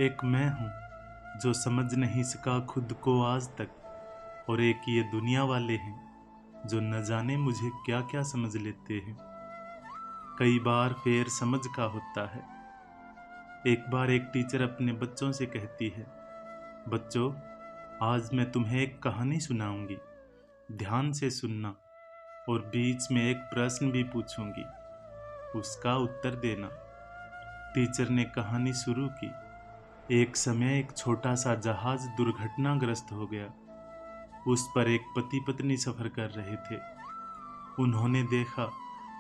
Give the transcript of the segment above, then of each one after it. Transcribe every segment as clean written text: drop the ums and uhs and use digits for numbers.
एक मैं हूँ जो समझ नहीं सका खुद को आज तक, और एक ये दुनिया वाले हैं जो न जाने मुझे क्या क्या समझ लेते हैं। कई बार फेर समझ का होता है। एक बार एक टीचर अपने बच्चों से कहती है, बच्चों, आज मैं तुम्हें एक कहानी सुनाऊंगी, ध्यान से सुनना, और बीच में एक प्रश्न भी पूछूंगी, उसका उत्तर देना। टीचर ने कहानी शुरू की। एक समय एक छोटा सा जहाज दुर्घटनाग्रस्त हो गया। उस पर एक पति पत्नी सफर कर रहे थे। उन्होंने देखा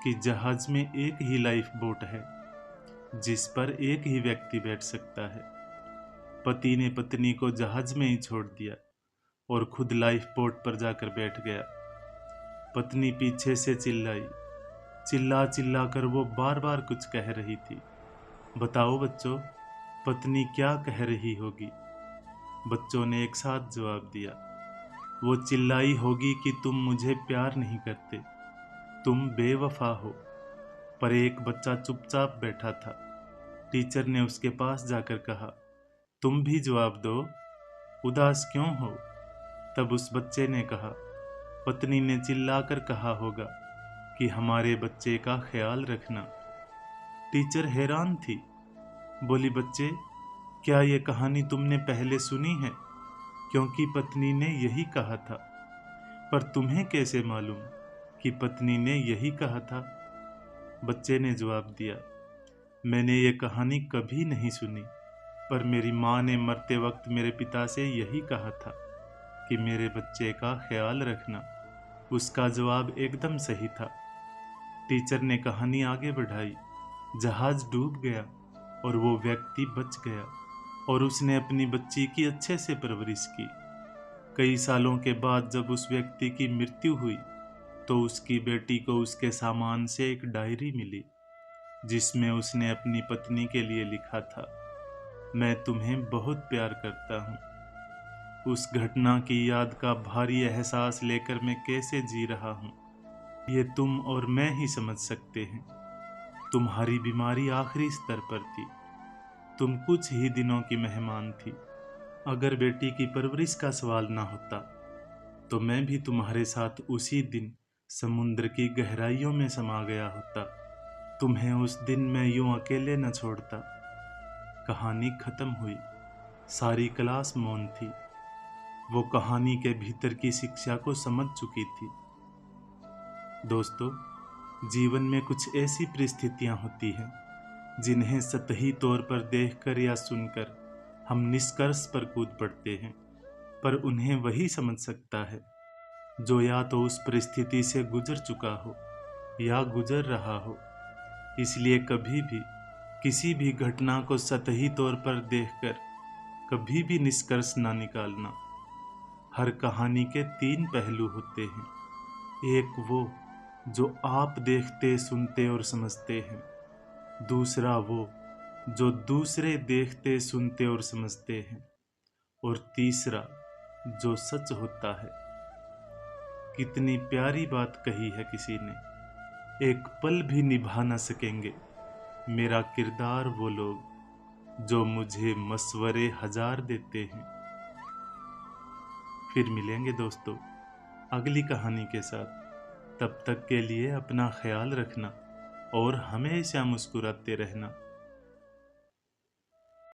कि जहाज में एक ही लाइफ बोट है जिस पर एक ही व्यक्ति बैठ सकता है। पति ने पत्नी को जहाज में ही छोड़ दिया और खुद लाइफ बोट पर जाकर बैठ गया। पत्नी पीछे से चिल्लाई। चिल्ला चिल्ला कर वो बार बार कुछ कह रही थी। बताओ बच्चों, पत्नी क्या कह रही होगी? बच्चों ने एक साथ जवाब दिया। वो चिल्लाई होगी कि तुम मुझे प्यार नहीं करते, तुम बेवफा हो। पर एक बच्चा चुपचाप बैठा था। टीचर ने उसके पास जाकर कहा, तुम भी जवाब दो, उदास क्यों हो? तब उस बच्चे ने कहा, पत्नी ने चिल्लाकर कहा होगा कि हमारे बच्चे का ख्याल रखना। टीचर हैरान थी। बोली, बच्चे, क्या ये कहानी तुमने पहले सुनी है? क्योंकि पत्नी ने यही कहा था। पर तुम्हें कैसे मालूम कि पत्नी ने यही कहा था? बच्चे ने जवाब दिया, मैंने ये कहानी कभी नहीं सुनी, पर मेरी माँ ने मरते वक्त मेरे पिता से यही कहा था कि मेरे बच्चे का ख्याल रखना। उसका जवाब एकदम सही था। टीचर ने कहानी आगे बढ़ाई। जहाज डूब गया और वो व्यक्ति बच गया, और उसने अपनी बच्ची की अच्छे से परवरिश की। कई सालों के बाद जब उस व्यक्ति की मृत्यु हुई तो उसकी बेटी को उसके सामान से एक डायरी मिली जिसमें उसने अपनी पत्नी के लिए लिखा था, मैं तुम्हें बहुत प्यार करता हूँ। उस घटना की याद का भारी एहसास लेकर मैं कैसे जी रहा हूँ, ये तुम और मैं ही समझ सकते हैं। तुम्हारी बीमारी आखिरी स्तर पर थी। तुम कुछ ही दिनों की मेहमान थी। अगर बेटी की परवरिश का सवाल ना होता तो मैं भी तुम्हारे साथ उसी दिन समुद्र की गहराइयों में समा गया होता। तुम्हें उस दिन मैं यूं अकेले न छोड़ता। कहानी खत्म हुई। सारी क्लास मौन थी। वो कहानी के भीतर की शिक्षा को समझ चुकी थी। दोस्तों, जीवन में कुछ ऐसी परिस्थितियां होती हैं जिन्हें सतही तौर पर देखकर या सुनकर हम निष्कर्ष पर कूद पड़ते हैं, पर उन्हें वही समझ सकता है जो या तो उस परिस्थिति से गुजर चुका हो या गुजर रहा हो। इसलिए कभी भी किसी भी घटना को सतही तौर पर देखकर कभी भी निष्कर्ष ना निकालना। हर कहानी के 3 पहलू होते हैं। एक वो जो आप देखते, सुनते और समझते हैं। दूसरा वो जो दूसरे देखते, सुनते और समझते हैं। और तीसरा जो सच होता है। कितनी प्यारी बात कही है किसी ने, एक पल भी निभा न सकेंगे मेरा किरदार वो लोग जो मुझे मशवरे हजार देते हैं। फिर मिलेंगे दोस्तों अगली कहानी के साथ। तब तक के लिए अपना ख्याल रखना और हमेशा मुस्कुराते रहना।